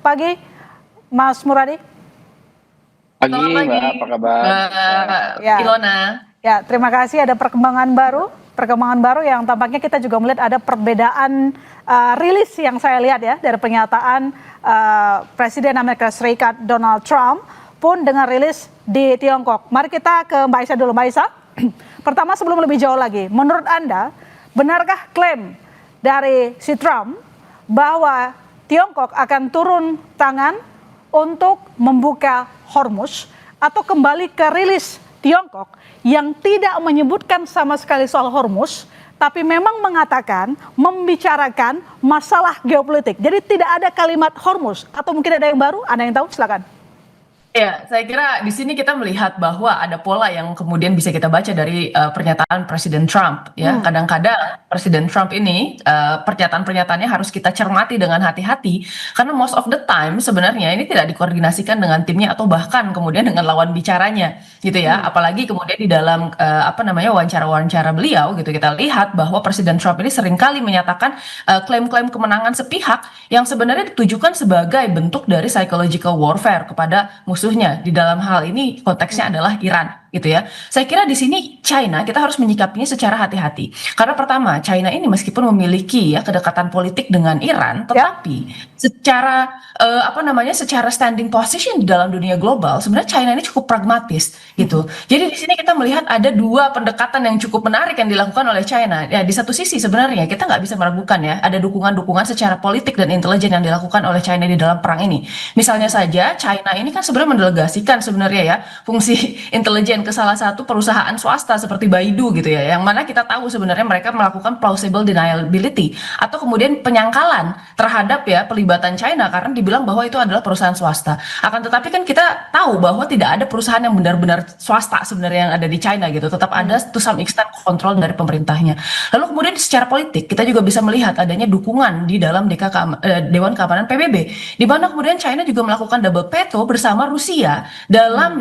pagi, Mas Muradi. Pagi, Selamat pagi, Mbak, apa kabar? Ya, Ilona. ya, terima kasih. Ada perkembangan baru yang tampaknya kita juga melihat ada perbedaan rilis yang saya lihat ya dari pernyataan Presiden Amerika Serikat Donald Trump pun dengan rilis di Tiongkok. Mari kita ke Mbak Aisyah dulu, Mbak Aisyah. Pertama sebelum lebih jauh lagi, menurut Anda benarkah klaim dari si Trump bahwa Tiongkok akan turun tangan untuk membuka Hormuz, atau kembali ke rilis Tiongkok yang tidak menyebutkan sama sekali soal Hormuz, tapi memang membicarakan masalah geopolitik. Jadi tidak ada kalimat Hormuz, atau mungkin ada yang baru, Anda yang tahu, silakan. Ya, saya kira di sini kita melihat bahwa ada pola yang kemudian bisa kita baca dari pernyataan Presiden Trump. Ya, kadang-kadang Presiden Trump ini pernyataan-pernyataannya harus kita cermati dengan hati-hati, karena most of the time sebenarnya ini tidak dikoordinasikan dengan timnya atau bahkan kemudian dengan lawan bicaranya, gitu ya. Apalagi kemudian di dalam wawancara-wawancara beliau, gitu kita lihat bahwa Presiden Trump ini seringkali menyatakan klaim-klaim kemenangan sepihak yang sebenarnya ditujukan sebagai bentuk dari psychological warfare kepada musuhnya. Di dalam hal ini konteksnya adalah Iran, gitu ya. Saya kira di sini China kita harus menyikapinya secara hati-hati. Karena pertama, China ini meskipun memiliki ya kedekatan politik dengan Iran, tetapi secara secara standing position di dalam dunia global, sebenarnya China ini cukup pragmatis, gitu. Jadi di sini kita melihat ada dua pendekatan yang cukup menarik yang dilakukan oleh China. Ya, di satu sisi sebenarnya kita nggak bisa meragukan ya, ada dukungan-dukungan secara politik dan intelijen yang dilakukan oleh China di dalam perang ini. Misalnya saja China ini kan sebenarnya mendelegasikan sebenarnya ya fungsi intelijen ke salah satu perusahaan swasta seperti Baidu, gitu ya, yang mana kita tahu sebenarnya mereka melakukan plausible deniability atau kemudian penyangkalan terhadap ya pelibatan China karena dibilang bahwa itu adalah perusahaan swasta. Akan tetapi kan kita tahu bahwa tidak ada perusahaan yang benar-benar swasta sebenarnya yang ada di China, gitu. Tetap ada to some extent kontrol dari pemerintahnya. Lalu kemudian secara politik kita juga bisa melihat adanya dukungan di dalam Dewan Keamanan PBB, di mana kemudian China juga melakukan double veto bersama Rusia dalam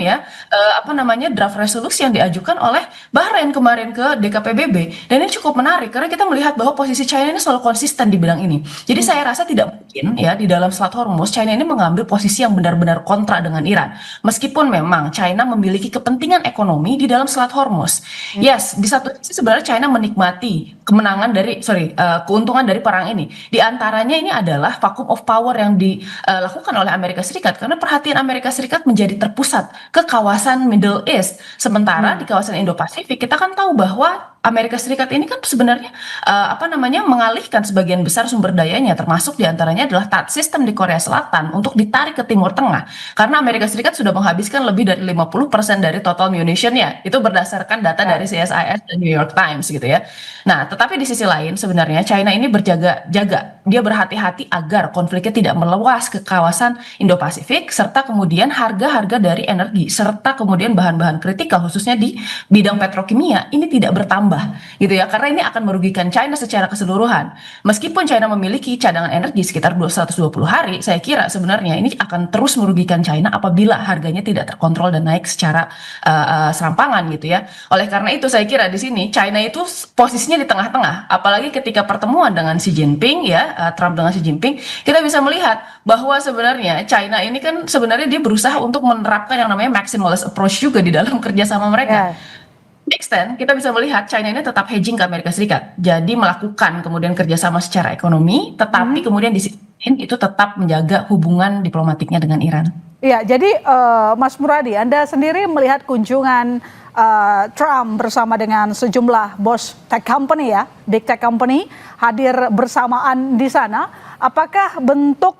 draft resolusi yang diajukan oleh Bahrain kemarin ke DKPBB. Dan ini cukup menarik karena kita melihat bahwa posisi China ini selalu konsisten di bidang ini. Jadi saya rasa tidak mungkin ya di dalam Selat Hormuz China ini mengambil posisi yang benar-benar kontra dengan Iran. Meskipun memang China memiliki kepentingan ekonomi di dalam Selat Hormuz. Yes, di satu sisi sebenarnya China menikmati keuntungan dari perang ini. Di antaranya ini adalah vacuum of power yang dilakukan oleh Amerika Serikat, karena perhatian Amerika Serikat menjadi terpusat ke kawasan Middle East. Sementara di kawasan Indo-Pasifik kita kan tahu bahwa Amerika Serikat ini kan sebenarnya mengalihkan sebagian besar sumber dayanya, termasuk diantaranya adalah THAAD sistem di Korea Selatan untuk ditarik ke Timur Tengah, karena Amerika Serikat sudah menghabiskan lebih dari 50% dari total munitionnya. Itu berdasarkan data dari CSIS dan New York Times, gitu ya. Nah, tetapi di sisi lain sebenarnya China ini berjaga-jaga, dia berhati-hati agar konfliknya tidak meluas ke kawasan Indo-Pasifik, serta kemudian harga-harga dari energi serta kemudian bahan-bahan kritikal khususnya di bidang petrokimia ini tidak bertambah, gitu ya, karena ini akan merugikan China secara keseluruhan. Meskipun China memiliki cadangan energi sekitar 120 hari, saya kira sebenarnya ini akan terus merugikan China apabila harganya tidak terkontrol dan naik secara serampangan, gitu ya. Oleh karena itu saya kira di sini China itu posisinya di tengah-tengah, apalagi ketika pertemuan dengan Xi Jinping ya, Trump dengan Xi Jinping, kita bisa melihat bahwa sebenarnya China ini kan sebenarnya dia berusaha untuk menerapkan yang namanya maximalist approach juga di dalam kerjasama mereka. Extend kita bisa melihat China ini tetap hedging ke Amerika Serikat, jadi melakukan kemudian kerjasama secara ekonomi, tetapi kemudian di sisi lain itu tetap menjaga hubungan diplomatiknya dengan Iran. Iya, jadi Mas Muradi, Anda sendiri melihat kunjungan Trump bersama dengan sejumlah bos tech company ya, big tech company hadir bersamaan di sana, apakah bentuk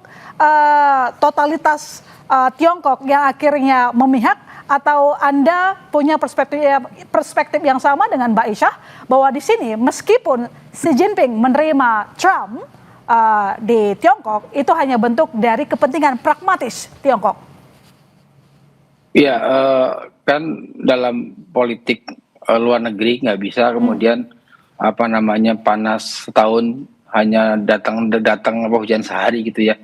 totalitas Tiongkok yang akhirnya memihak, atau Anda punya perspektif yang sama dengan Mbak Aisyah bahwa di sini meskipun Xi Jinping menerima Trump di Tiongkok itu hanya bentuk dari kepentingan pragmatis Tiongkok? Iya, kan dalam politik luar negeri nggak bisa kemudian panas setahun hanya datang hujan sehari, gitu ya.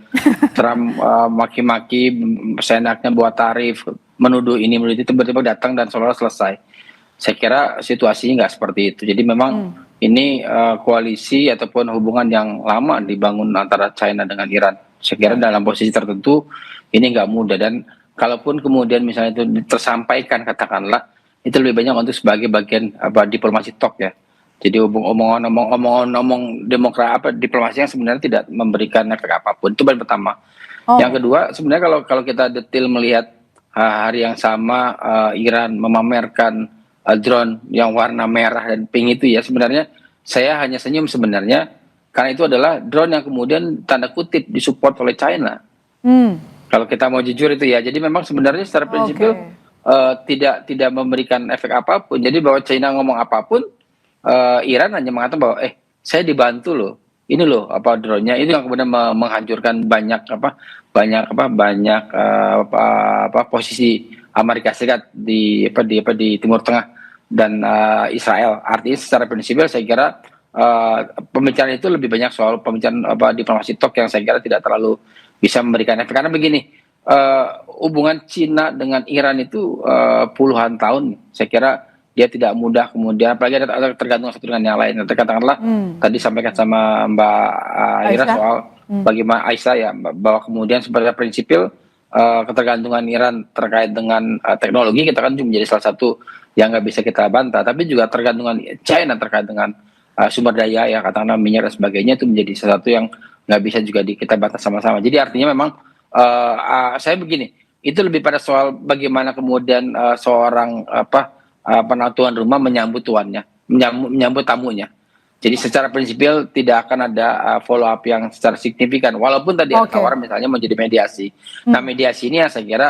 Trump maki-maki, senaknya buat tarif, menuduh ini menuduh itu, tiba-tiba datang dan seolah selesai. Saya kira situasinya nggak seperti itu. Jadi memang ini koalisi ataupun hubungan yang lama dibangun antara China dengan Iran. Saya kira dalam posisi tertentu ini nggak mudah, dan kalaupun kemudian misalnya itu tersampaikan katakanlah itu lebih banyak untuk sebagai bagian diplomasi talk ya. Jadi omongan demokrat diplomasi yang sebenarnya tidak memberikan efek apapun. Itu yang pertama. Oh. Yang kedua sebenarnya kalau kita detail melihat hari yang sama Iran memamerkan drone yang warna merah dan pink itu ya, sebenarnya saya hanya senyum sebenarnya karena itu adalah drone yang kemudian tanda kutip disupport oleh China. Kalau kita mau jujur itu ya. Jadi memang sebenarnya secara prinsipil tidak memberikan efek apapun. Jadi bahwa China ngomong apapun, Iran hanya mengatakan bahwa saya dibantu loh. Ini loh drone-nya itu yang kemudian menghancurkan banyak posisi Amerika Serikat di Timur Tengah dan Israel. Artinya secara prinsipil saya kira pembicaraan itu lebih banyak soal pembicaraan diplomasi talk yang saya kira tidak terlalu bisa memberikan efek. Karena begini, hubungan Cina dengan Iran itu puluhan tahun. Saya kira dia tidak mudah kemudian, apalagi ada tergantung satu dengan yang lain. Katakanlah tadi sampaikan sama Mbak Ira soal bagaimana Aisyah ya, bahwa kemudian sebenarnya prinsipil ketergantungan Iran terkait dengan teknologi kita kan menjadi salah satu yang nggak bisa kita bantah. Tapi juga tergantungan China terkait dengan sumber daya ya, katakanlah minyak dan sebagainya, itu menjadi sesuatu yang nggak bisa juga kita bantah sama-sama. Jadi artinya memang saya begini, itu lebih pada soal bagaimana kemudian seorang tuan rumah menyambut tuannya, menyambut tamunya. Jadi secara prinsipil tidak akan ada follow up yang secara signifikan, walaupun tadi ada tawaran misalnya menjadi mediasi. Nah mediasi ini ya saya kira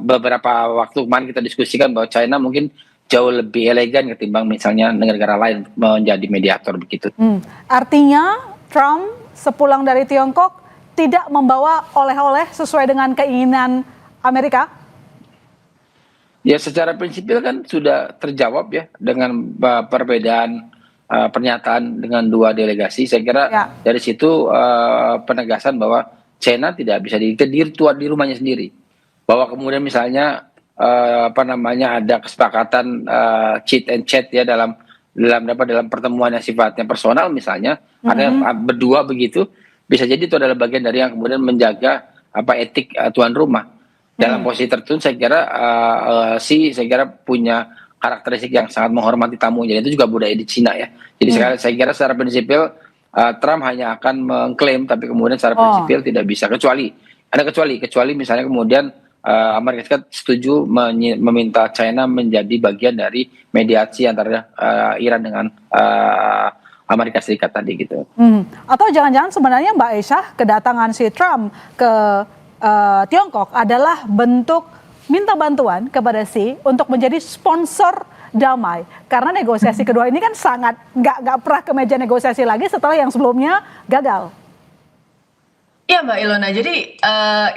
beberapa waktu kemarin kita diskusikan bahwa China mungkin jauh lebih elegan ketimbang misalnya negara-negara lain menjadi mediator begitu. Artinya Trump sepulang dari Tiongkok tidak membawa oleh-oleh sesuai dengan keinginan Amerika? Ya secara prinsipil kan sudah terjawab ya dengan perbedaan pernyataan dengan dua delegasi. Saya kira dari situ penegasan bahwa China tidak bisa di rumahnya sendiri. Bahwa kemudian misalnya ada kesepakatan cheat and chat ya dalam pertemuan yang sifatnya personal misalnya, ada berdua begitu, bisa jadi itu adalah bagian dari yang kemudian menjaga etik tuan rumah. Dalam posisi tertentu saya kira saya kira punya karakteristik yang sangat menghormati tamu. Jadi itu juga budaya di Cina ya. Jadi saya kira secara prinsipil Trump hanya akan mengklaim, tapi kemudian secara prinsipil tidak bisa, kecuali misalnya kemudian Amerika Serikat setuju meminta China menjadi bagian dari mediasi antara Iran dengan Amerika Serikat tadi gitu. Atau jangan-jangan sebenarnya Mbak Aisyah, kedatangan si Trump ke Tiongkok adalah bentuk minta bantuan kepada Xi untuk menjadi sponsor damai, karena negosiasi kedua ini kan sangat nggak pernah ke meja negosiasi lagi setelah yang sebelumnya gagal. Iya Mbak Ilona, jadi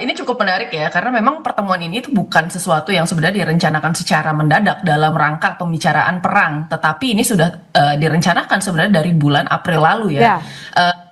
ini cukup menarik ya, karena memang pertemuan ini itu bukan sesuatu yang sebenarnya direncanakan secara mendadak dalam rangka pembicaraan perang, tetapi ini sudah direncanakan sebenarnya dari bulan April lalu ya.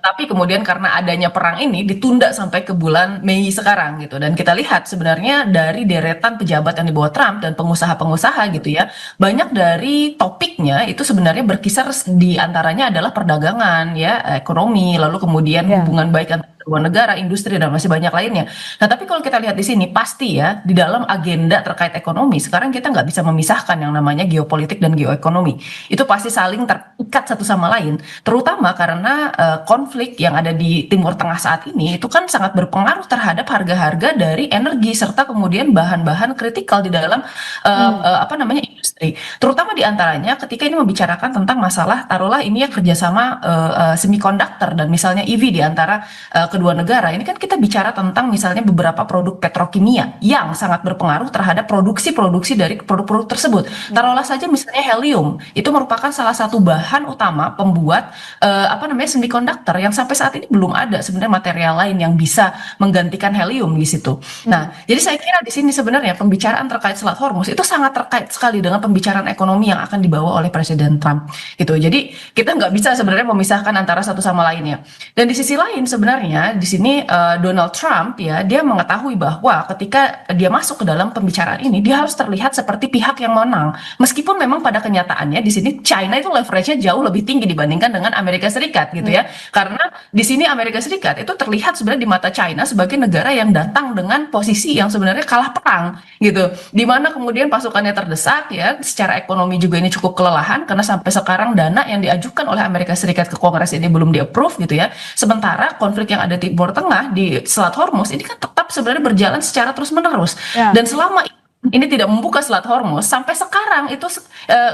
Tapi kemudian karena adanya perang ini ditunda sampai ke bulan Mei sekarang gitu, dan kita lihat sebenarnya dari deretan pejabat yang dibawa Trump dan pengusaha-pengusaha gitu ya, banyak dari topiknya itu sebenarnya berkisar di antaranya adalah perdagangan ya, ekonomi, lalu kemudian hubungan baik antara luar negara, industri, dan masih banyak lainnya. Nah, tapi kalau kita lihat di sini, pasti ya, di dalam agenda terkait ekonomi, sekarang kita nggak bisa memisahkan yang namanya geopolitik dan geoekonomi. Itu pasti saling terikat satu sama lain, terutama karena konflik yang ada di Timur Tengah saat ini, itu kan sangat berpengaruh terhadap harga-harga dari energi, serta kemudian bahan-bahan kritikal di dalam industri. Terutama di antaranya ketika ini membicarakan tentang masalah, taruhlah ini ya kerjasama semikonduktor dan misalnya EV di antara kedua negara. Ini kan kita bicara tentang misalnya beberapa produk petrokimia yang sangat berpengaruh terhadap produksi dari produk-produk tersebut. Taruhlah saja misalnya helium, itu merupakan salah satu bahan utama pembuat semikonduktor yang sampai saat ini belum ada sebenarnya material lain yang bisa menggantikan helium di situ. Nah, jadi saya kira di sini sebenarnya pembicaraan terkait Selat Hormuz itu sangat terkait sekali dengan pembicaraan ekonomi yang akan dibawa oleh Presiden Trump gitu. Jadi kita nggak bisa sebenarnya memisahkan antara satu sama lainnya. Dan di sisi lain sebenarnya sebenarnya di sini Donald Trump ya dia mengetahui bahwa ketika dia masuk ke dalam pembicaraan ini dia harus terlihat seperti pihak yang menang. Meskipun memang pada kenyataannya di sini China itu leverage-nya jauh lebih tinggi dibandingkan dengan Amerika Serikat gitu ya. Karena di sini Amerika Serikat itu terlihat sebenarnya di mata China sebagai negara yang datang dengan posisi yang sebenarnya kalah perang gitu. Di mana kemudian pasukannya terdesak ya, secara ekonomi juga ini cukup kelelahan karena sampai sekarang dana yang diajukan oleh Amerika Serikat ke Kongres ini belum di-approve gitu ya. Sementara konflik yang ada di Timur Tengah di Selat Hormuz ini kan tetap sebenarnya berjalan secara terus-menerus. Ya. Dan selama ini tidak membuka Selat Hormuz sampai sekarang itu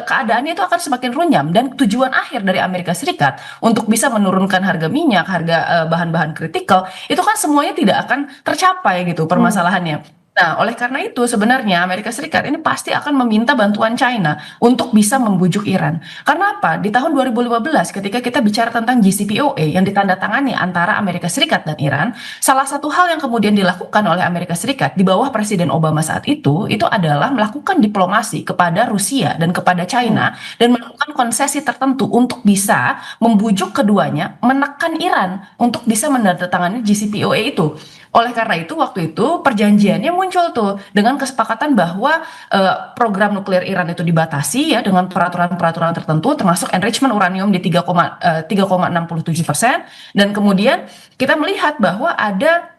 keadaannya itu akan semakin runyam dan tujuan akhir dari Amerika Serikat untuk bisa menurunkan harga minyak, harga bahan-bahan kritikal itu kan semuanya tidak akan tercapai gitu permasalahannya. Nah, oleh karena itu sebenarnya Amerika Serikat ini pasti akan meminta bantuan China untuk bisa membujuk Iran. Karena apa? Di tahun 2015 ketika kita bicara tentang JCPOA yang ditandatangani antara Amerika Serikat dan Iran, salah satu hal yang kemudian dilakukan oleh Amerika Serikat di bawah Presiden Obama saat itu adalah melakukan diplomasi kepada Rusia dan kepada China dan melakukan konsesi tertentu untuk bisa membujuk keduanya menekan Iran untuk bisa menandatangani JCPOA itu. Oleh karena itu waktu itu perjanjiannya muncul tuh dengan kesepakatan bahwa program nuklir Iran itu dibatasi ya dengan peraturan-peraturan tertentu termasuk enrichment uranium di 3,67% dan kemudian kita melihat bahwa ada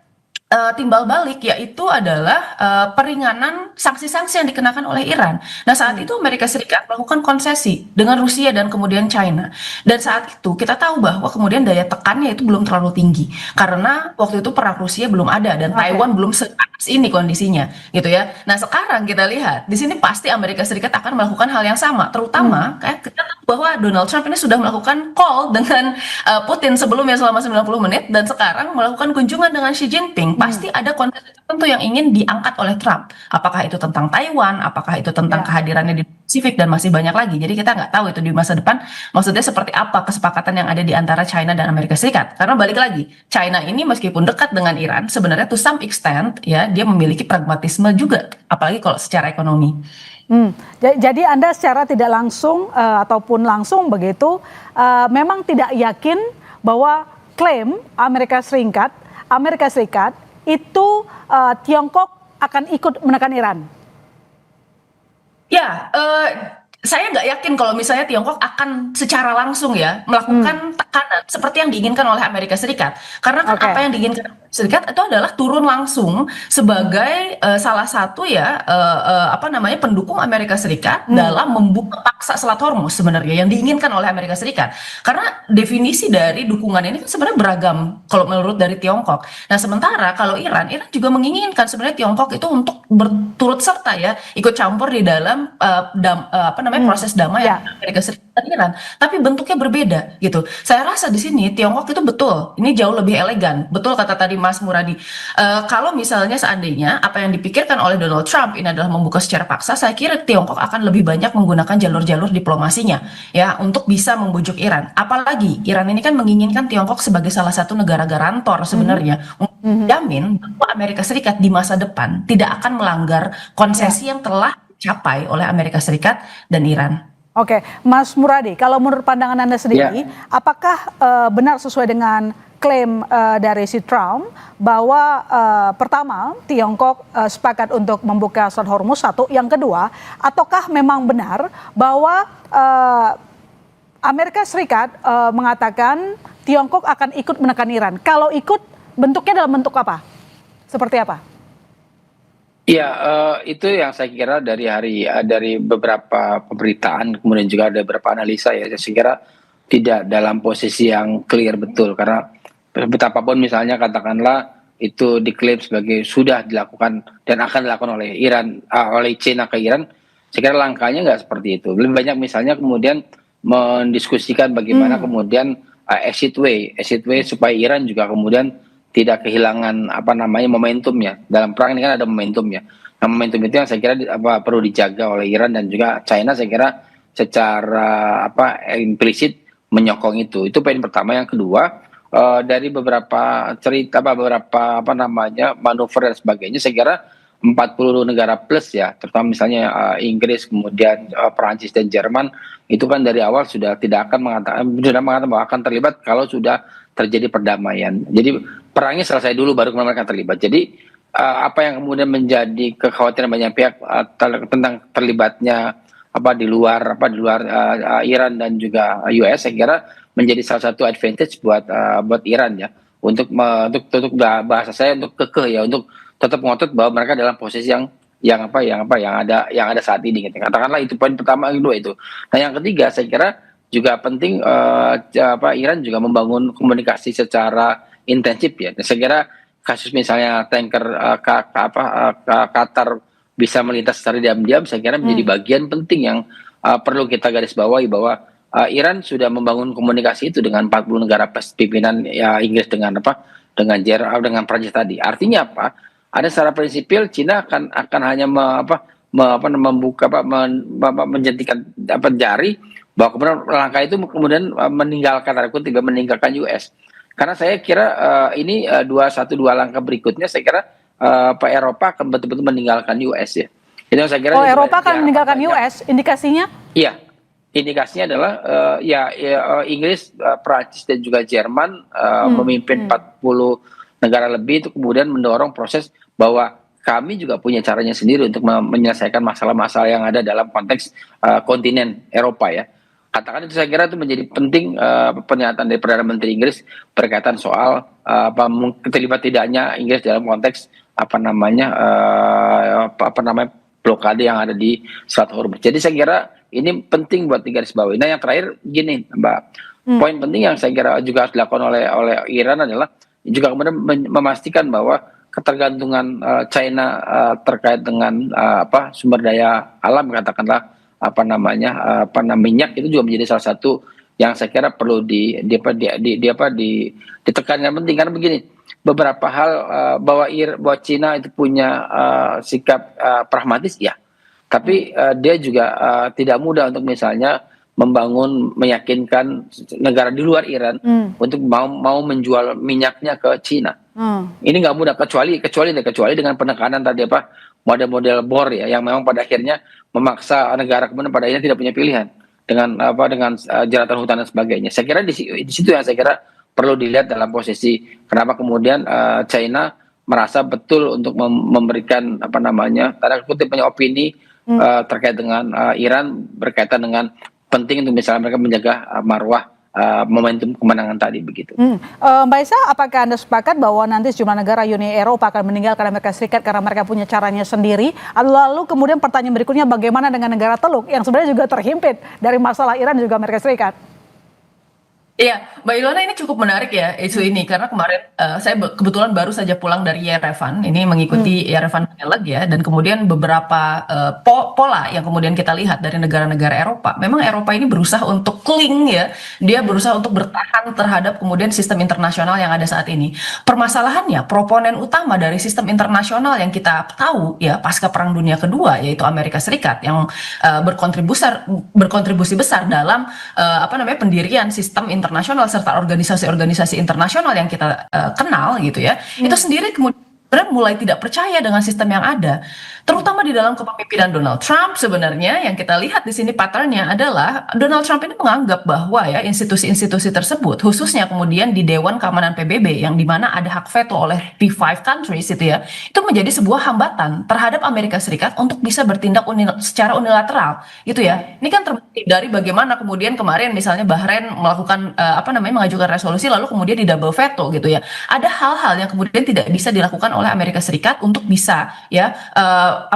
timbal balik yaitu adalah peringanan sanksi-sanksi yang dikenakan oleh Iran. Nah saat itu Amerika Serikat melakukan konsesi dengan Rusia dan kemudian China. Dan saat itu kita tahu bahwa kemudian daya tekannya itu belum terlalu tinggi karena waktu itu perang Rusia belum ada dan Taiwan belum sepanas ini kondisinya, gitu ya. Nah sekarang kita lihat di sini pasti Amerika Serikat akan melakukan hal yang sama, terutama kayak kita tahu bahwa Donald Trump ini sudah melakukan call dengan Putin sebelumnya selama 90 menit dan sekarang melakukan kunjungan dengan Xi Jinping. Pasti ada konsep tertentu yang ingin diangkat oleh Trump. Apakah itu tentang Taiwan, apakah itu tentang kehadirannya di Pasifik dan masih banyak lagi. Jadi kita nggak tahu itu di masa depan maksudnya seperti apa kesepakatan yang ada di antara China dan Amerika Serikat. Karena balik lagi, China ini meskipun dekat dengan Iran, sebenarnya to some extent ya dia memiliki pragmatisme juga, apalagi kalau secara ekonomi. Jadi Anda secara tidak langsung ataupun langsung begitu memang tidak yakin bahwa klaim Amerika Serikat itu Tiongkok akan ikut menekan Iran. Ya, saya nggak yakin kalau misalnya Tiongkok akan secara langsung ya melakukan tekanan seperti yang diinginkan oleh Amerika Serikat. Karena kan apa yang diinginkan Amerika Serikat itu adalah turun langsung sebagai salah satu ya pendukung Amerika Serikat dalam membuka paksa Selat Hormuz sebenarnya yang diinginkan oleh Amerika Serikat. Karena definisi dari dukungan ini kan sebenarnya beragam kalau menurut dari Tiongkok. Nah sementara kalau Iran juga menginginkan sebenarnya Tiongkok itu untuk berturut serta ya ikut campur di dalam proses damai Amerika Serikat dan Iran, tapi bentuknya berbeda gitu. Saya rasa di sini Tiongkok itu betul, ini jauh lebih elegan. Betul kata tadi Mas Muradi. Kalau misalnya seandainya apa yang dipikirkan oleh Donald Trump ini adalah membuka secara paksa, saya kira Tiongkok akan lebih banyak menggunakan jalur-jalur diplomasinya ya untuk bisa membujuk Iran. Apalagi Iran ini kan menginginkan Tiongkok sebagai salah satu negara garantor sebenarnya untuk menjamin bahwa Amerika Serikat di masa depan tidak akan melanggar konsesi yang telah dicapai oleh Amerika Serikat dan Iran. Oke, Mas Muradi, kalau menurut pandangan Anda sendiri, apakah benar sesuai dengan klaim dari si Trump bahwa pertama Tiongkok sepakat untuk membuka Selat Hormuz satu, yang kedua, ataukah memang benar bahwa Amerika Serikat mengatakan Tiongkok akan ikut menekan Iran? Kalau ikut, bentuknya dalam bentuk apa? Seperti apa? Iya, itu yang saya kira dari beberapa pemberitaan, kemudian juga ada beberapa analisa ya, saya kira tidak dalam posisi yang clear betul, karena betapapun misalnya katakanlah itu diklaim sebagai sudah dilakukan dan akan dilakukan oleh Iran, oleh China ke Iran, saya kira langkahnya nggak seperti itu. Lebih banyak misalnya kemudian mendiskusikan bagaimana kemudian exit way supaya Iran juga kemudian tidak kehilangan momentumnya. Dalam perang ini kan ada momentumnya. Nah, momentum itu yang saya kira perlu dijaga oleh Iran dan juga China, saya kira secara implisit menyokong itu. Itu poin pertama. Yang kedua, dari beberapa cerita beberapa manuver dan sebagainya, saya kira 40 negara plus ya, terutama misalnya Inggris, kemudian Perancis dan Jerman, itu kan dari awal sudah tidak akan mengatakan bahwa akan terlibat kalau sudah terjadi perdamaian. Jadi perangnya selesai dulu baru kemudian mereka terlibat. Jadi apa yang kemudian menjadi kekhawatiran banyak pihak tentang terlibatnya di luar Iran dan juga US, saya kira menjadi salah satu advantage buat Iran ya, untuk bahasa saya untuk kekeh ya, untuk tetap ngotot bahwa mereka dalam posisi yang ada saat ini gitu. Katakanlah itu poin pertama, kedua itu. Nah, yang ketiga saya kira juga penting Iran juga membangun komunikasi secara intensif ya. Saya kira kasus misalnya tanker Qatar bisa melintas secara diam-diam, saya kira menjadi bagian penting yang perlu kita garis bawahi, bahwa Iran sudah membangun komunikasi itu dengan 40 negara pimpinan ya, Inggris dengan dengan Prancis tadi. Artinya apa? Ada secara prinsipil Cina akan hanya membuka menjentikan jari, bahwa kemudian langkah itu kemudian meninggalkan US. Karena saya kira ini dua langkah berikutnya, saya kira Eropa akan betul-betul meninggalkan US ya. Itu saya kira. Eropa akan meninggalkan US, indikasinya? Iya, indikasinya adalah Inggris, Prancis dan juga Jerman memimpin 40 negara lebih itu kemudian mendorong proses bahwa kami juga punya caranya sendiri untuk menyelesaikan masalah-masalah yang ada dalam konteks kontinen Eropa ya. Katakan itu, saya kira itu menjadi penting pernyataan dari Perdana Menteri Inggris berkaitan soal terlibat tidaknya Inggris dalam konteks blokade yang ada di Selat Hormuz. Jadi saya kira ini penting buat digarisbawahi. Nah, yang terakhir gini, Mbak, poin penting yang saya kira juga harus dilakukan oleh Iran adalah juga kemudian memastikan bahwa ketergantungan China terkait dengan sumber daya alam, katakanlah minyak, itu juga menjadi salah satu yang saya kira perlu ditekankan penting. Karena begini, beberapa hal bahwa China itu punya sikap pragmatis ya, tapi dia juga tidak mudah untuk misalnya meyakinkan negara di luar Iran untuk mau menjual minyaknya ke Cina. Ini nggak mudah, kecuali dengan penekanan tadi model-model BOR ya, yang memang pada akhirnya memaksa negara kemudian pada akhirnya tidak punya pilihan dengan jeratan hutan dan sebagainya. Saya kira di situ yang saya kira perlu dilihat dalam posisi kenapa kemudian China merasa betul untuk memberikan tanda kutip opini terkait dengan Iran berkaitan dengan penting untuk misalnya mereka menjaga marwah momentum kemenangan tadi begitu. Mbak Esa, apakah Anda sepakat bahwa nanti sejumlah negara Uni Eropa akan meninggalkan Amerika Serikat karena mereka punya caranya sendiri? Lalu kemudian pertanyaan berikutnya, bagaimana dengan negara Teluk yang sebenarnya juga terhimpit dari masalah Iran dan juga Amerika Serikat? Iya, Mbak Ilona, ini cukup menarik ya isu ini, karena kemarin saya kebetulan baru saja pulang dari Yerevan, ini mengikuti Yerevan Dialogue ya, dan kemudian beberapa pola yang kemudian kita lihat dari negara-negara Eropa. Memang Eropa ini berusaha untuk cling ya, dia berusaha untuk bertahan terhadap kemudian sistem internasional yang ada saat ini. Permasalahannya, proponen utama dari sistem internasional yang kita tahu ya pasca Perang Dunia Kedua, yaitu Amerika Serikat, yang berkontribusi besar dalam pendirian sistem internasional serta organisasi-organisasi internasional yang kita kenal gitu ya, itu sendiri kemudian mulai tidak percaya dengan sistem yang ada, terutama di dalam kepemimpinan Donald Trump. Sebenarnya yang kita lihat di sini patternnya adalah Donald Trump ini menganggap bahwa ya institusi-institusi tersebut, khususnya kemudian di Dewan Keamanan PBB yang dimana ada hak veto oleh P5 countries itu menjadi sebuah hambatan terhadap Amerika Serikat untuk bisa bertindak secara unilateral gitu ya. Ini kan terbukti dari bagaimana kemudian kemarin misalnya Bahrain melakukan mengajukan resolusi lalu kemudian di double veto gitu ya. Ada hal-hal yang kemudian tidak bisa dilakukan oleh Amerika Serikat untuk bisa ya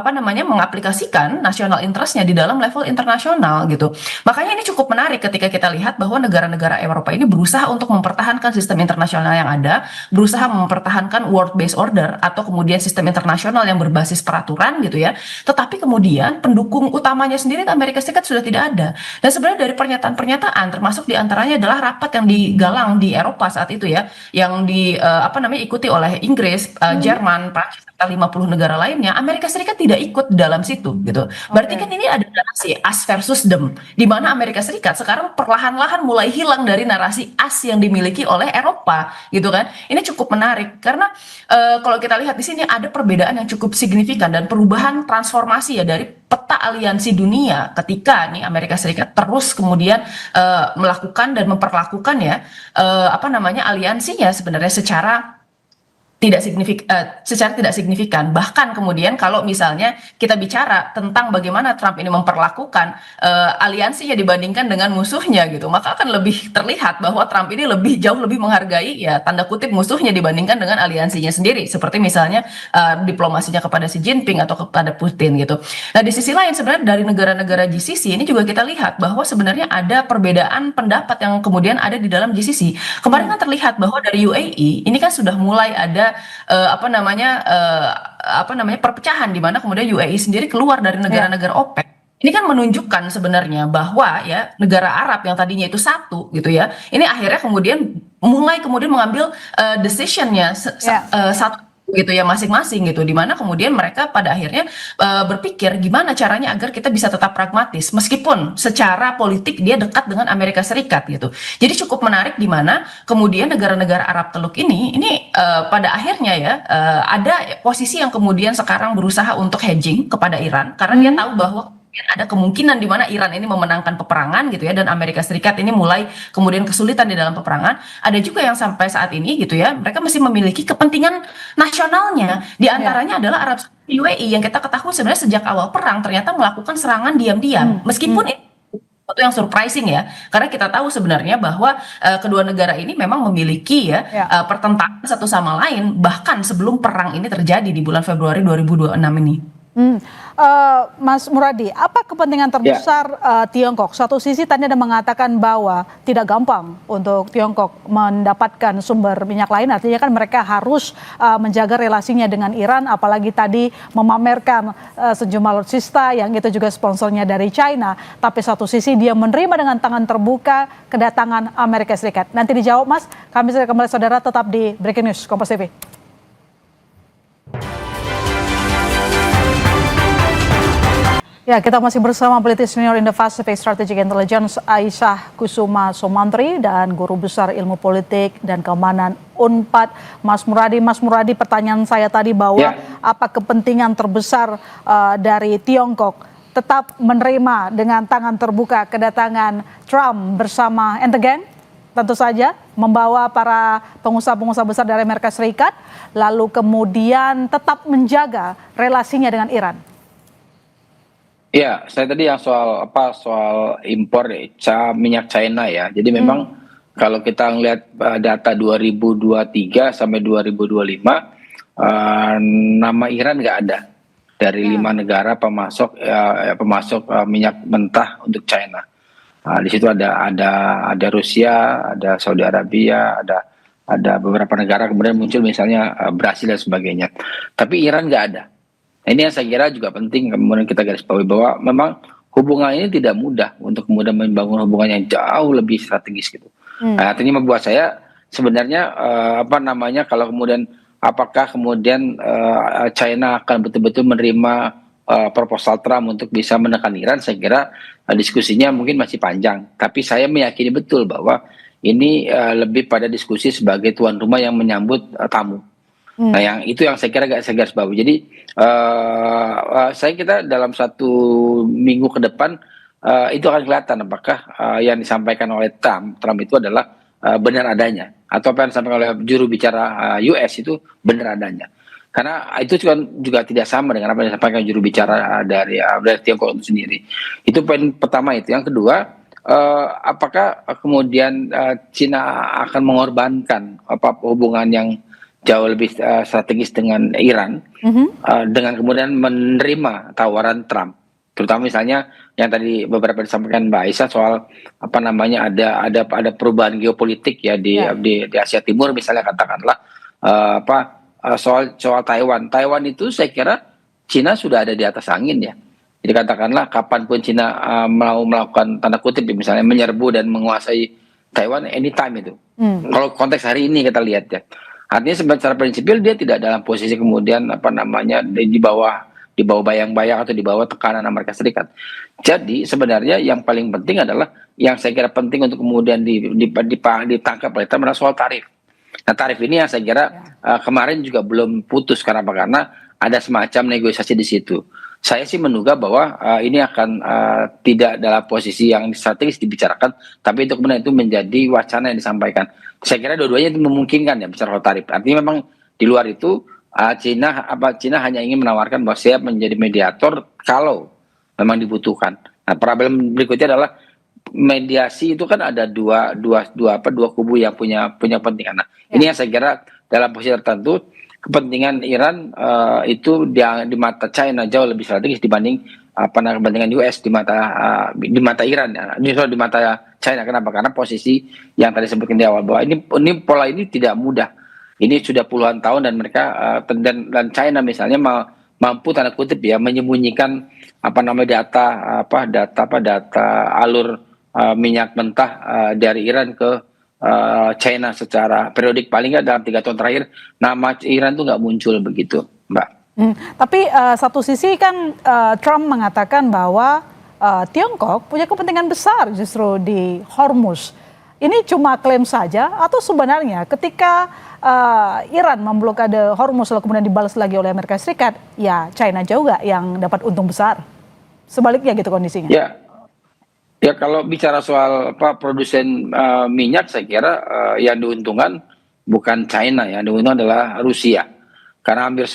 mengaplikasikan national interestnya di dalam level internasional gitu. Makanya ini cukup menarik ketika kita lihat bahwa negara-negara Eropa ini berusaha untuk mempertahankan sistem internasional yang ada, berusaha mempertahankan world based order atau kemudian sistem internasional yang berbasis peraturan gitu ya. Tetapi kemudian pendukung utamanya sendiri Amerika Serikat sudah tidak ada. Dan sebenarnya dari pernyataan-pernyataan termasuk diantaranya adalah rapat yang digalang di Eropa saat itu ya, yang ikuti oleh Inggris, Jerman, Prancis, serta 50 negara lainnya, Amerika Serikat tidak ikut dalam situ gitu. Berarti kan ini ada narasi us versus them, di mana Amerika Serikat sekarang perlahan-lahan mulai hilang dari narasi us yang dimiliki oleh Eropa gitu kan. Ini cukup menarik karena kalau kita lihat di sini ada perbedaan yang cukup signifikan dan perubahan transformasi ya dari peta aliansi dunia ketika nih Amerika Serikat terus kemudian melakukan dan memperlakukan ya aliansinya sebenarnya secara secara tidak signifikan. Bahkan kemudian kalau misalnya kita bicara tentang bagaimana Trump ini memperlakukan aliansinya dibandingkan dengan musuhnya gitu, maka akan lebih terlihat bahwa Trump ini jauh lebih menghargai ya tanda kutip musuhnya dibandingkan dengan aliansinya sendiri. Seperti misalnya diplomasinya kepada Xi Jinping atau kepada Putin gitu. Nah di sisi lain sebenarnya dari negara-negara GCC ini juga kita lihat bahwa sebenarnya ada perbedaan pendapat yang kemudian ada di dalam GCC. Kemarin kan terlihat bahwa dari UAE ini kan sudah mulai ada perpecahan di mana kemudian UAE sendiri keluar dari negara-negara OPEC. Ini kan menunjukkan sebenarnya bahwa ya negara Arab yang tadinya itu satu gitu ya, ini akhirnya kemudian kemudian mengambil decisionnya satu gitu ya masing-masing gitu, dimana kemudian mereka pada akhirnya berpikir gimana caranya agar kita bisa tetap pragmatis meskipun secara politik dia dekat dengan Amerika Serikat gitu. Jadi cukup menarik di mana kemudian negara-negara Arab Teluk ini pada akhirnya ya ada posisi yang kemudian sekarang berusaha untuk hedging kepada Iran karena dia tahu bahwa ada kemungkinan di mana Iran ini memenangkan peperangan gitu ya dan Amerika Serikat ini mulai kemudian kesulitan di dalam peperangan. Ada juga yang sampai saat ini gitu ya mereka masih memiliki kepentingan nasionalnya. Di antaranya adalah Arab Saudi, UAE yang kita ketahui sebenarnya sejak awal perang ternyata melakukan serangan diam-diam. Meskipun itu sesuatu yang surprising ya, karena kita tahu sebenarnya bahwa kedua negara ini memang memiliki pertentangan satu sama lain bahkan sebelum perang ini terjadi di bulan Februari 2026 ini. Mas Muradi, apa kepentingan terbesar Tiongkok? Satu sisi tadi Anda mengatakan bahwa tidak gampang untuk Tiongkok mendapatkan sumber minyak lain, artinya kan mereka harus menjaga relasinya dengan Iran, apalagi tadi memamerkan sejumlah alutsista yang itu juga sponsornya dari China. Tapi satu sisi dia menerima dengan tangan terbuka kedatangan Amerika Serikat. Nanti dijawab Mas, kami segera kembali saudara, tetap di Breaking News Kompas TV. Ya, kita masih bersama peneliti senior Indo-Pacific Strategic Intelligence Aisyah Kusuma Sumantri dan Guru Besar Ilmu Politik dan Keamanan Unpad Mas Muradi. Mas Muradi, pertanyaan saya tadi bahwa apa kepentingan terbesar dari Tiongkok tetap menerima dengan tangan terbuka kedatangan Trump bersama Entegang? Tentu saja membawa para pengusaha-pengusaha besar dari Amerika Serikat, lalu kemudian tetap menjaga relasinya dengan Iran. Ya, saya tadi yang soal impor minyak China ya. Jadi memang kalau kita ngelihat data 2023 sampai 2025 nama Iran nggak ada dari 5 negara pemasok minyak mentah untuk China. Di situ ada Rusia, ada Saudi Arabia, ada beberapa negara, kemudian muncul misalnya Brasil dan sebagainya. Tapi Iran nggak ada. Ini yang saya kira juga penting kemudian kita garis bawahi bahwa memang hubungan ini tidak mudah untuk kemudian membangun hubungan yang jauh lebih strategis gitu. Artinya membuat saya sebenarnya kalau kemudian apakah kemudian China akan betul-betul menerima proposal Trump untuk bisa menekan Iran, saya kira diskusinya mungkin masih panjang. Tapi saya meyakini betul bahwa ini lebih pada diskusi sebagai tuan rumah yang menyambut tamu. Nah, yang saya kira saya garis bawahi. Jadi saya kira dalam 1 minggu ke depan itu akan kelihatan apakah yang disampaikan oleh Trump itu adalah benar adanya atau apa yang disampaikan oleh juru bicara US itu benar adanya. Karena itu juga tidak sama dengan apa yang disampaikan juru bicara dari Tiongkok itu sendiri. Itu poin pertama itu. Yang kedua, apakah kemudian Cina akan mengorbankan hubungan yang jauh lebih strategis dengan Iran dengan kemudian menerima tawaran Trump, terutama misalnya yang tadi beberapa disampaikan Mbak Aisyah soal ada perubahan geopolitik ya di Asia Timur misalnya, katakanlah soal Taiwan itu saya kira Cina sudah ada di atas angin ya. Jadi katakanlah kapanpun Cina mau melakukan tanda kutip misalnya menyerbu dan menguasai Taiwan anytime itu. Kalau konteks hari ini kita lihat ya. Artinya secara prinsipil dia tidak dalam posisi kemudian di bawah bayang-bayang atau di bawah tekanan Amerika Serikat. Jadi sebenarnya yang paling penting adalah yang saya kira penting untuk kemudian ditangkap oleh Trump adalah soal tarif. Nah, tarif ini yang saya kira kemarin juga belum putus karena ada semacam negosiasi di situ. Saya sih menduga bahwa ini akan tidak dalam posisi yang strategis dibicarakan, tapi itu kemudian itu menjadi wacana yang disampaikan. Saya kira dua-duanya itu memungkinkan ya bicara soal tarif. Artinya memang Di luar itu Cina hanya ingin menawarkan bahwa siap menjadi mediator kalau memang dibutuhkan. Nah, problem berikutnya adalah mediasi itu kan ada dua kubu yang punya kepentingan. Nah, ini yang saya kira dalam posisi tertentu kepentingan Iran itu di mata China jauh lebih strategis dibanding kepentingan US di mata Iran, ya. Di mata China. Kenapa? Karena posisi yang tadi sebutkan di awal bahwa ini pola ini tidak mudah. Ini sudah puluhan tahun dan mereka dan China misalnya mampu tanda kutip ya menyembunyikan data alur minyak mentah dari Iran ke China secara periodik, paling nggak dalam 3 tahun terakhir nama Iran tuh nggak muncul begitu, Mbak. Tapi satu sisi kan Trump mengatakan bahwa Tiongkok punya kepentingan besar justru di Hormuz. Ini cuma klaim saja atau sebenarnya ketika Iran memblokade Hormuz lalu kemudian dibalas lagi oleh Amerika Serikat, ya China juga yang dapat untung besar. Sebaliknya gitu kondisinya. Ya kalau bicara soal produsen minyak, saya kira yang diuntungkan bukan China, yang diuntungkan adalah Rusia. Karena hampir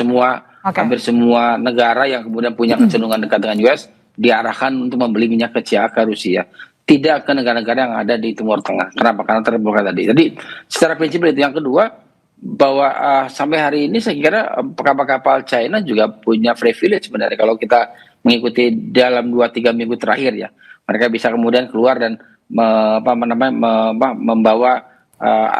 semua negara yang kemudian punya kecenderungan dekat dengan US diarahkan untuk membeli minyak ke Rusia, tidak ke negara-negara yang ada di Timur Tengah. Kenapa? Karena terblokade tadi. Jadi secara prinsip itu. Yang kedua, bahwa sampai hari ini saya kira kapal-kapal China juga punya privilege sebenarnya kalau kita mengikuti dalam 2-3 minggu terakhir ya. Mereka bisa kemudian keluar dan membawa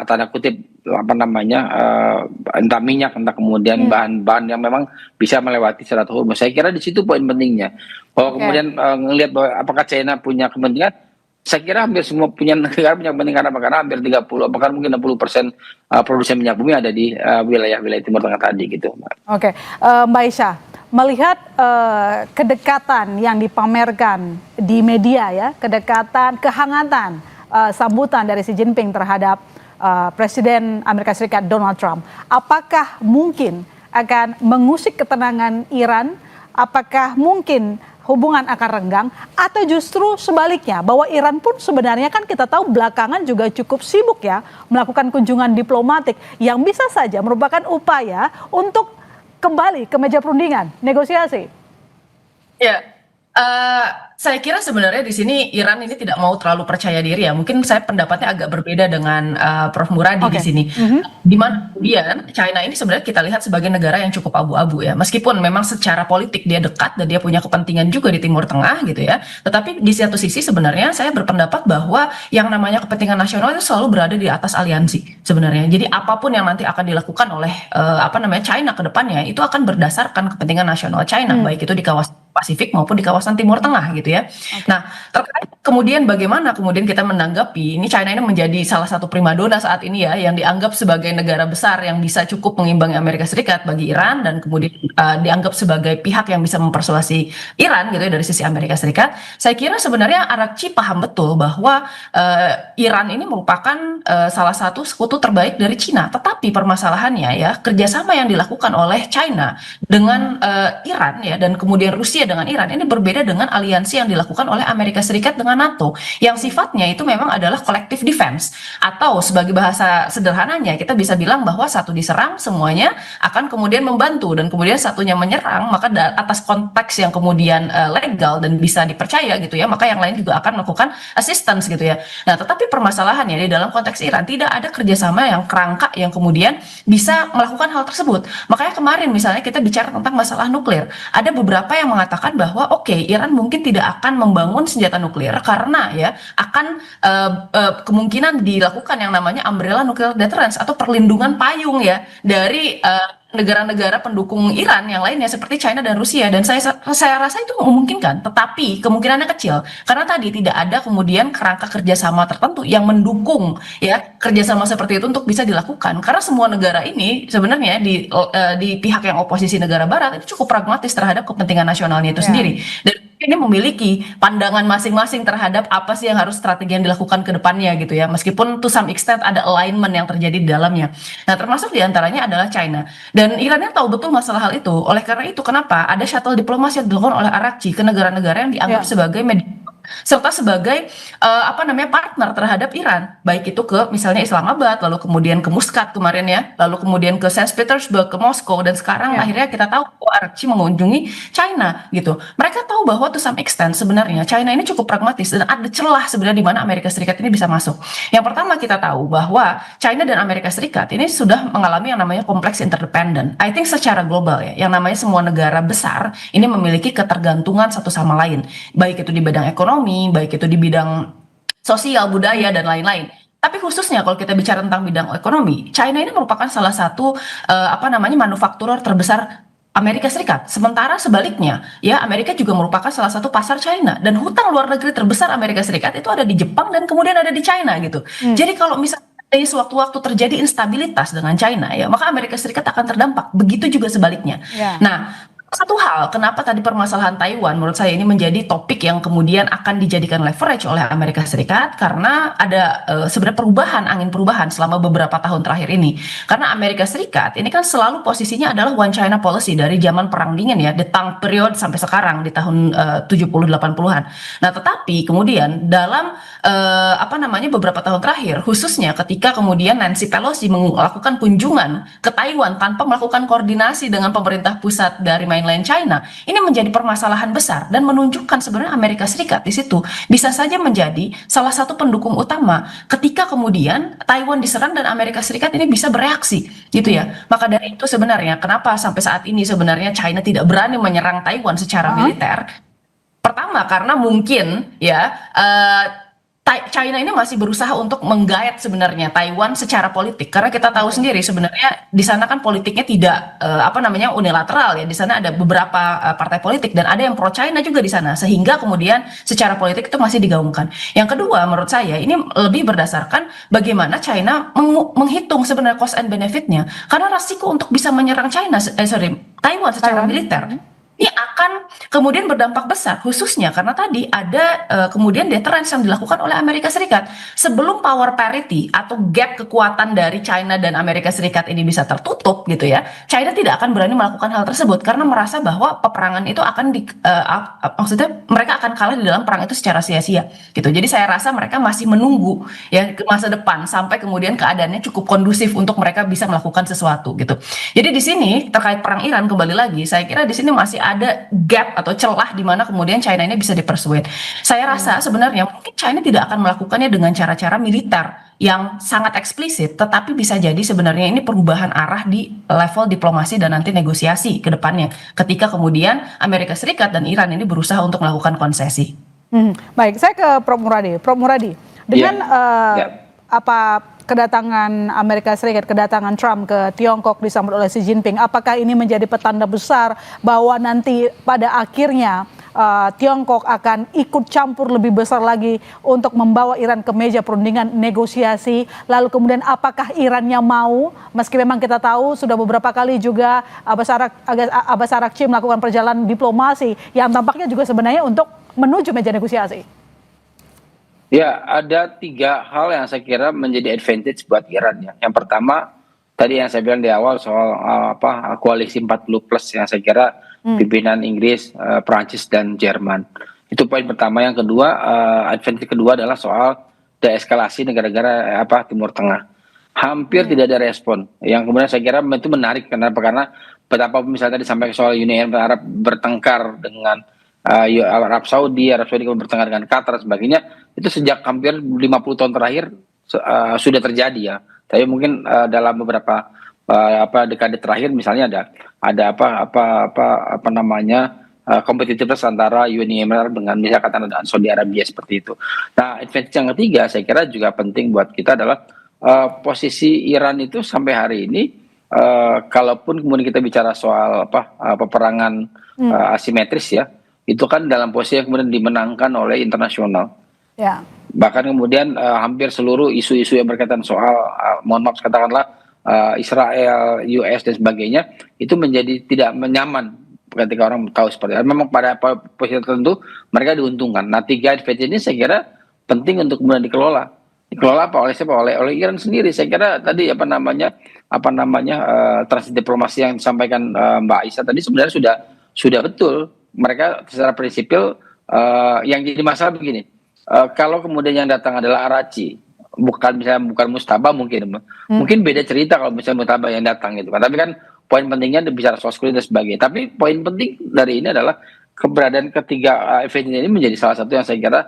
tanda kutip entah minyak, entah kemudian bahan-bahan yang memang bisa melewati Selat Hormuz. Saya kira di situ poin pentingnya. Bahwa kemudian ngelihat bahwa apakah China punya kepentingan, saya kira hampir semua negara punya kepentingan. Karena hampir 30, bahkan mungkin 60% produsen minyak bumi ada di wilayah-wilayah Timur Tengah tadi gitu. Oke, Mbak Aisyah, melihat kedekatan yang dipamerkan di media ya, kehangatan sambutan dari Xi Jinping terhadap Presiden Amerika Serikat Donald Trump, apakah mungkin akan mengusik ketenangan Iran? Apakah mungkin hubungan akan renggang? Atau justru sebaliknya, bahwa Iran pun sebenarnya kan kita tahu belakangan juga cukup sibuk ya melakukan kunjungan diplomatik yang bisa saja merupakan upaya untuk kembali ke meja perundingan, negosiasi. Ya, saya kira sebenarnya di sini Iran ini tidak mau terlalu percaya diri ya. Mungkin saya pendapatnya agak berbeda dengan Prof. Muradi di sini. Di mana kemudian China ini sebenarnya kita lihat sebagai negara yang cukup abu-abu ya. Meskipun memang secara politik dia dekat dan dia punya kepentingan juga di Timur Tengah gitu ya. Tetapi di satu sisi sebenarnya saya berpendapat bahwa yang namanya kepentingan nasional itu selalu berada di atas aliansi sebenarnya. Jadi apapun yang nanti akan dilakukan oleh China ke depannya itu akan berdasarkan kepentingan nasional China, baik itu di kawasan Pasifik maupun di kawasan Timur Tengah gitu ya. Nah, terkait kemudian bagaimana kemudian kita menanggapi ini China ini menjadi salah satu primadona saat ini ya, yang dianggap sebagai negara besar yang bisa cukup mengimbangi Amerika Serikat bagi Iran dan kemudian dianggap sebagai pihak yang bisa mempersuasi Iran gitu ya dari sisi Amerika Serikat. Saya kira sebenarnya Arakci paham betul bahwa Iran ini merupakan salah satu sekutu terbaik dari Cina. Tetapi permasalahannya ya, kerjasama yang dilakukan oleh China dengan Iran ya dan kemudian Rusia dengan Iran ini berbeda dengan aliansi yang dilakukan oleh Amerika Serikat dengan NATO yang sifatnya itu memang adalah collective defense, atau sebagai bahasa sederhananya kita bisa bilang bahwa satu diserang semuanya akan kemudian membantu, dan kemudian satunya menyerang maka atas konteks yang kemudian legal dan bisa dipercaya gitu ya, maka yang lain juga akan melakukan assistance gitu ya. Nah, tetapi permasalahannya di dalam konteks Iran tidak ada kerjasama yang kerangka yang kemudian bisa melakukan hal tersebut. Makanya kemarin misalnya kita bicara tentang masalah nuklir, ada beberapa yang mengatakan bahwa Iran mungkin tidak akan membangun senjata nuklir karena ya akan kemungkinan dilakukan yang namanya umbrella nuclear deterrence atau perlindungan payung ya dari negara-negara pendukung Iran yang lainnya seperti China dan Rusia, dan saya rasa itu memungkinkan, tetapi kemungkinannya kecil karena tadi tidak ada kemudian kerangka kerjasama tertentu yang mendukung ya kerjasama seperti itu untuk bisa dilakukan, karena semua negara ini sebenarnya di pihak yang oposisi negara Barat itu cukup pragmatis terhadap kepentingan nasionalnya itu sendiri, dan ini memiliki pandangan masing-masing terhadap apa sih yang harus strategi yang dilakukan ke depannya gitu ya, meskipun to some extent ada alignment yang terjadi di dalamnya. Nah, termasuk diantaranya adalah China. Dan Irannya tahu betul masalah hal itu. Oleh karena itu, kenapa ada shuttle diplomasi yang dilakukan oleh Arakci ke negara-negara yang dianggap sebagai serta sebagai partner terhadap Iran, baik itu ke misalnya Islamabad, lalu kemudian ke Muscat kemarin ya, lalu kemudian ke Saint Petersburg, ke Moskow, dan sekarang Ya. akhirnya kita tahu bahwa Archie mengunjungi China gitu. Mereka tahu bahwa to some extent sebenarnya China ini cukup pragmatis dan ada celah sebenarnya di mana Amerika Serikat ini bisa masuk. Yang pertama kita tahu bahwa China dan Amerika Serikat ini sudah mengalami yang namanya kompleks interdependent. I think secara global ya, yang namanya semua negara besar ini memiliki ketergantungan satu sama lain, baik itu di bidang ekonomi, baik itu di bidang sosial, budaya, dan lain-lain. Tapi khususnya kalau kita bicara tentang bidang ekonomi, China ini merupakan salah satu manufakturor terbesar Amerika Serikat. Sementara sebaliknya, ya Amerika juga merupakan salah satu pasar China, dan hutang luar negeri terbesar Amerika Serikat itu ada di Jepang dan kemudian ada di China gitu. Jadi kalau misalnya sewaktu-waktu terjadi instabilitas dengan China, ya maka Amerika Serikat akan terdampak. Begitu juga sebaliknya. Ya. Nah, satu hal, kenapa tadi permasalahan Taiwan menurut saya ini menjadi topik yang kemudian akan dijadikan leverage oleh Amerika Serikat, karena ada sebenarnya angin perubahan selama beberapa tahun terakhir ini. Karena Amerika Serikat ini kan selalu posisinya adalah One China policy dari zaman Perang Dingin ya, the Tang period sampai sekarang di tahun 70-80-an. Nah, tetapi kemudian dalam beberapa tahun terakhir, khususnya ketika kemudian Nancy Pelosi melakukan kunjungan ke Taiwan tanpa melakukan koordinasi dengan pemerintah pusat dari mainland China, ini menjadi permasalahan besar dan menunjukkan sebenarnya Amerika Serikat di situ bisa saja menjadi salah satu pendukung utama ketika kemudian Taiwan diserang dan Amerika Serikat ini bisa bereaksi gitu ya. Maka dari itu sebenarnya kenapa sampai saat ini sebenarnya China tidak berani menyerang Taiwan secara militer. Pertama karena mungkin ya China ini masih berusaha untuk menggait sebenarnya Taiwan secara politik, karena kita tahu sendiri sebenarnya di sana kan politiknya tidak unilateral ya. Di sana ada beberapa partai politik dan ada yang pro China juga di sana, sehingga kemudian secara politik itu masih digaungkan. Yang kedua menurut saya ini lebih berdasarkan bagaimana China menghitung sebenarnya cost and benefitnya, karena resiko untuk bisa menyerang Taiwan secara militer ini akan kemudian berdampak besar, khususnya karena tadi ada kemudian deterrence yang dilakukan oleh Amerika Serikat. Sebelum power parity atau gap kekuatan dari China dan Amerika Serikat ini bisa tertutup gitu ya, China tidak akan berani melakukan hal tersebut karena merasa bahwa peperangan itu akan maksudnya mereka akan kalah di dalam perang itu secara sia-sia gitu. Jadi saya rasa mereka masih menunggu ya ke masa depan sampai kemudian keadaannya cukup kondusif untuk mereka bisa melakukan sesuatu gitu. Jadi di sini terkait perang Iran kembali lagi, saya kira di sini masih ada gap atau celah di mana kemudian China ini bisa dipersuade. Saya rasa sebenarnya mungkin China tidak akan melakukannya dengan cara-cara militer yang sangat eksplisit, tetapi bisa jadi sebenarnya ini perubahan arah di level diplomasi dan nanti negosiasi ke depannya ketika kemudian Amerika Serikat dan Iran ini berusaha untuk melakukan konsesi. Baik, saya ke Prof. Muradi. Prof. Muradi, dengan kedatangan Amerika Serikat, kedatangan Trump ke Tiongkok disambut oleh Xi Jinping, apakah ini menjadi petanda besar bahwa nanti pada akhirnya Tiongkok akan ikut campur lebih besar lagi untuk membawa Iran ke meja perundingan negosiasi? Lalu kemudian apakah Irannya mau, meski memang kita tahu sudah beberapa kali juga Abbas Araghchi melakukan perjalanan diplomasi yang tampaknya juga sebenarnya untuk menuju meja negosiasi? Ya, ada 3 hal yang saya kira menjadi advantage buat Iran ya. Yang pertama, tadi yang saya bilang di awal soal koalisi 40 plus yang saya kira pimpinan Inggris, Prancis dan Jerman. Itu poin pertama. Yang kedua, advantage kedua adalah soal deeskalasi negara-negara Timur Tengah. Hampir tidak ada respon. Yang kemudian saya kira itu menarik karena betapa misalnya tadi sampai soal Uni Emirat Arab bertengkar dengan Arab Saudi bertengkar dengan Qatar dan sebagainya, itu sejak hampir 50 tahun terakhir sudah terjadi ya. Tapi mungkin dalam beberapa dekade terakhir misalnya ada kompetitivitas antara Uni Emirat dengan misalkan Saudi Arabia seperti itu. Nah, advantage yang ketiga saya kira juga penting buat kita adalah posisi Iran itu sampai hari ini, kalaupun kemudian kita bicara soal peperangan asimetris ya, itu kan dalam posisi yang kemudian dimenangkan oleh internasional. Ya. Bahkan kemudian hampir seluruh isu-isu yang berkaitan soal, mohon maaf katakanlah Israel, US dan sebagainya, itu menjadi tidak nyaman ketika orang tahu seperti itu. Memang pada posisi tertentu mereka diuntungkan. Nah, 3 advantage ini saya kira penting untuk kemudian dikelola. Dikelola oleh siapa? Oleh Iran sendiri. Saya kira tadi transit diplomasi yang disampaikan Mbak Aisyah tadi sebenarnya sudah betul. Mereka secara prinsipil yang jadi masalah begini, kalau kemudian yang datang adalah Arachi, bukan Mustaba mungkin, mungkin beda cerita kalau misalnya Mustaba yang datang gitu kan. Tapi kan poin pentingnya bicara soal security dan sebagainya. Tapi poin penting dari ini adalah keberadaan ketiga event ini menjadi salah satu yang saya kira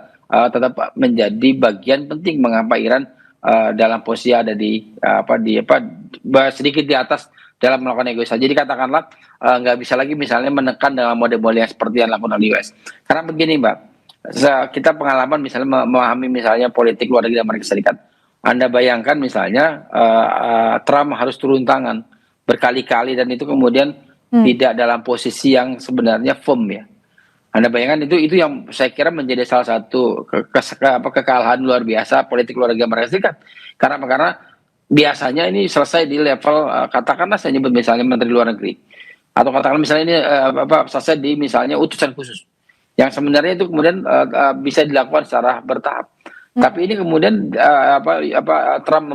tetap menjadi bagian penting mengapa Iran dalam posisi ada sedikit di atas dalam melakukan negosiasi. Jadi katakanlah nggak bisa lagi misalnya menekan dalam model-model yang seperti yang dilakukan oleh US. Karena begini Mbak, kita pengalaman misalnya memahami misalnya politik luar negeri Amerika Serikat. Anda bayangkan misalnya Trump harus turun tangan berkali-kali dan itu kemudian tidak dalam posisi yang sebenarnya firm ya. Anda bayangkan itu yang saya kira menjadi salah satu kekalahan luar biasa politik luar negeri Amerika Serikat. Karena biasanya ini selesai di level katakanlah saya nyebut misalnya Menteri Luar Negeri atau katakanlah misalnya ini selesai di misalnya utusan khusus yang sebenarnya itu kemudian bisa dilakukan secara bertahap. Tapi ini kemudian Trump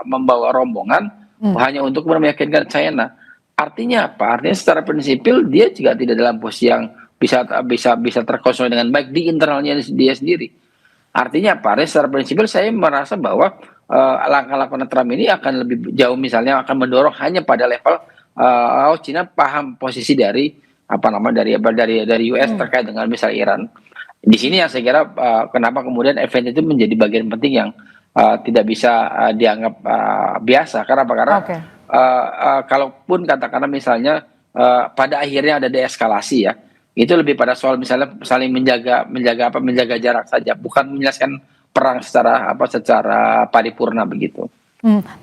membawa rombongan hanya untuk meyakinkan China. Artinya apa? Artinya secara prinsipil dia juga tidak dalam posisi yang bisa terkonsolidasi dengan baik di internalnya dia sendiri. Artinya apa? Artinya secara prinsipil saya merasa bahwa langkah-langkah Trump ini akan lebih jauh misalnya akan mendorong hanya pada level China paham posisi dari dari US terkait dengan misalnya Iran. Di sini yang saya kira kenapa kemudian event itu menjadi bagian penting yang tidak bisa dianggap biasa karena kalaupun katakanlah misalnya pada akhirnya ada deeskalasi ya, itu lebih pada soal misalnya saling menjaga jarak saja, bukan menjelaskan perang secara paripurna begitu.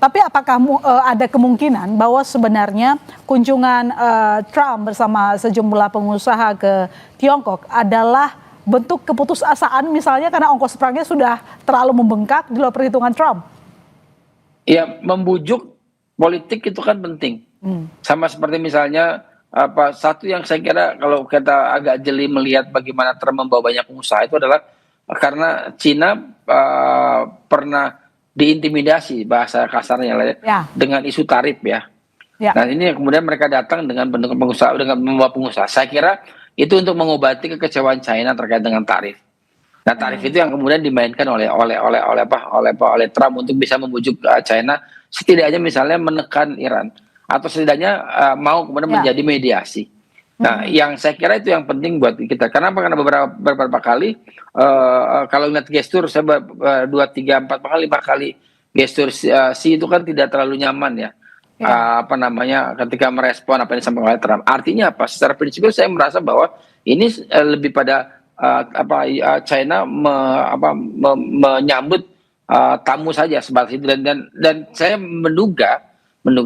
Tapi apakah ada kemungkinan bahwa sebenarnya kunjungan Trump bersama sejumlah pengusaha ke Tiongkok adalah bentuk keputusasaan misalnya karena ongkos perangnya sudah terlalu membengkak di luar perhitungan Trump? Ya, membujuk politik itu kan penting. Sama seperti misalnya satu yang saya kira kalau kita agak jeli melihat bagaimana Trump membawa banyak pengusaha itu adalah karena Cina pernah diintimidasi bahasa kasarnya dengan isu tarif ya. Nah ini kemudian mereka datang dengan bentuk pengusaha dengan membawa pengusaha. Saya kira itu untuk mengobati kekecewaan China terkait dengan tarif. Nah tarif itu yang kemudian dimainkan oleh Trump untuk bisa membujuk China setidaknya misalnya menekan Iran atau setidaknya mau kemudian menjadi mediasi. Nah, yang saya kira itu yang penting buat kita. Karena beberapa kali kalau lihat gestur saya 2, 3, 4 kali 5 kali gestur si itu kan tidak terlalu nyaman ya. Ketika merespon apa yang disampaikan oleh Trump. Artinya apa? Secara prinsipil saya merasa bahwa ini lebih pada China menyambut tamu saja sebatas itu dan saya menduga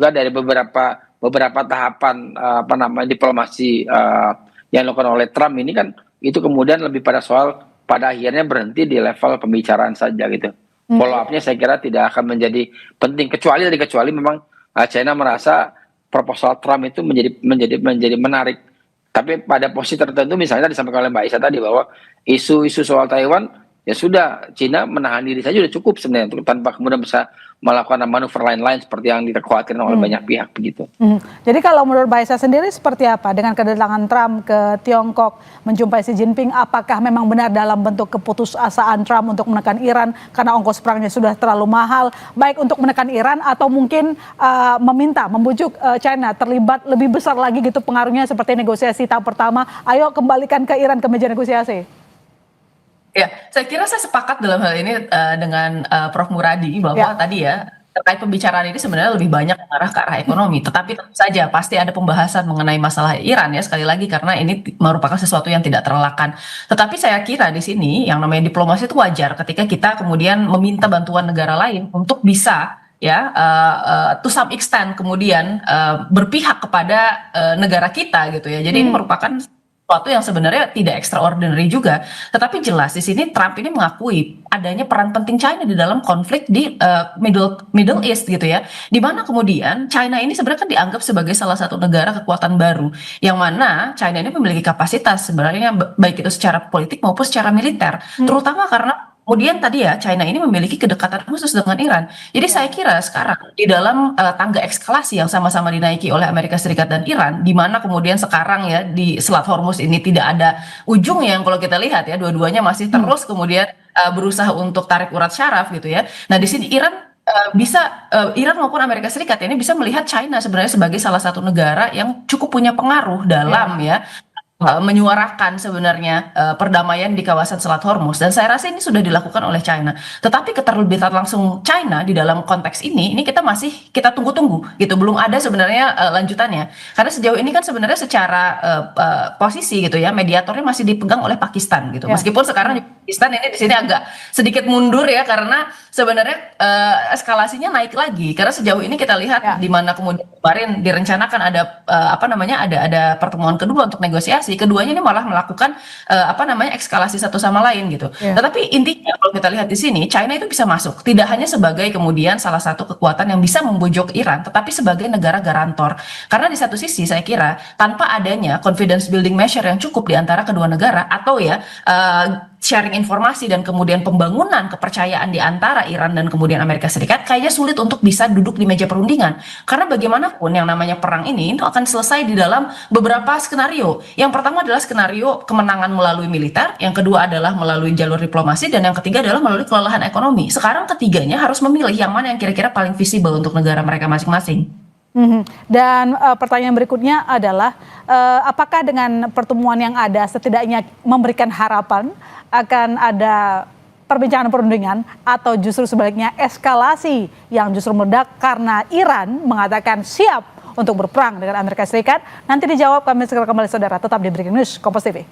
dari beberapa tahapan diplomasi yang dilakukan oleh Trump ini kan itu kemudian lebih pada soal pada akhirnya berhenti di level pembicaraan saja gitu. Follow up-nya saya kira tidak akan menjadi penting kecuali memang China merasa proposal Trump itu menjadi menarik. Tapi pada posisi tertentu misalnya disampaikan oleh Mbak Isa tadi bahwa isu-isu soal Taiwan ya sudah China menahan diri saja sudah cukup sebenarnya tanpa kemudian bisa melakukan manuver lain-lain seperti yang dikhawatirkan oleh banyak pihak begitu. Jadi kalau menurut Mbak Isa sendiri seperti apa dengan kedatangan Trump ke Tiongkok menjumpai Xi Jinping, apakah memang benar dalam bentuk keputusasaan Trump untuk menekan Iran karena ongkos perangnya sudah terlalu mahal, baik untuk menekan Iran atau mungkin membujuk China terlibat lebih besar lagi gitu pengaruhnya seperti negosiasi tahap pertama, ayo kembalikan ke Iran ke meja negosiasi? Ya, saya kira saya sepakat dalam hal ini dengan Prof. Muradi bahwa tadi ya terkait pembicaraan ini sebenarnya lebih banyak mengarah ke arah ekonomi. Tetapi tentu saja pasti ada pembahasan mengenai masalah Iran ya sekali lagi karena ini merupakan sesuatu yang tidak terelakkan. Tetapi saya kira di sini yang namanya diplomasi itu wajar ketika kita kemudian meminta bantuan negara lain untuk bisa ya to some extent kemudian berpihak kepada negara kita gitu ya. Jadi ini merupakan sesuatu yang sebenarnya tidak extraordinary juga, tetapi jelas di sini Trump ini mengakui adanya peran penting China di dalam konflik di Middle East gitu ya, di mana kemudian China ini sebenarnya kan dianggap sebagai salah satu negara kekuatan baru, yang mana China ini memiliki kapasitas sebenarnya baik itu secara politik maupun secara militer, terutama karena Kemudian tadi ya, China ini memiliki kedekatan khusus dengan Iran. Jadi saya kira sekarang di dalam tangga eskalasi yang sama-sama dinaiki oleh Amerika Serikat dan Iran, di mana kemudian sekarang ya di Selat Hormuz ini tidak ada ujungnya yang kalau kita lihat ya, dua-duanya masih terus kemudian berusaha untuk tarik urat syaraf gitu ya. Nah di sini Iran maupun Amerika Serikat ini bisa melihat China sebenarnya sebagai salah satu negara yang cukup punya pengaruh dalam ya menyuarakan sebenarnya perdamaian di kawasan Selat Hormuz, dan saya rasa ini sudah dilakukan oleh China. Tetapi keterlibatan langsung China di dalam konteks ini kita tunggu-tunggu gitu, belum ada sebenarnya lanjutannya. Karena sejauh ini kan sebenarnya secara posisi gitu ya, mediatornya masih dipegang oleh Pakistan gitu. Ya. Meskipun sekarang Pakistan ini di sini agak sedikit mundur ya, karena sebenarnya eskalasinya naik lagi. Karena sejauh ini kita lihat di mana kemudian kemarin direncanakan ada ada pertemuan kedua untuk negosiasi. Keduanya ini malah melakukan eskalasi satu sama lain gitu. Tetapi intinya kalau kita lihat di sini, China itu bisa masuk tidak hanya sebagai kemudian salah satu kekuatan yang bisa membujuk Iran, tetapi sebagai negara garantor. Karena di satu sisi saya kira tanpa adanya confidence building measure yang cukup di antara kedua negara, atau ya sharing informasi dan kemudian pembangunan kepercayaan di antara Iran dan kemudian Amerika Serikat, kayaknya sulit untuk bisa duduk di meja perundingan. Karena bagaimanapun yang namanya perang ini itu akan selesai di dalam beberapa skenario. Yang pertama adalah skenario kemenangan melalui militer, yang kedua adalah melalui jalur diplomasi, dan yang ketiga adalah melalui kelelahan ekonomi. Sekarang ketiganya harus memilih yang mana yang kira-kira paling visible untuk negara mereka masing-masing. Dan pertanyaan berikutnya adalah apakah dengan pertemuan yang ada setidaknya memberikan harapan akan ada perbincangan perundingan, atau justru sebaliknya eskalasi yang justru meledak karena Iran mengatakan siap untuk berperang dengan Amerika Serikat? Nanti dijawab, kami segera kembali saudara, tetap di Breaking News Kompas TV.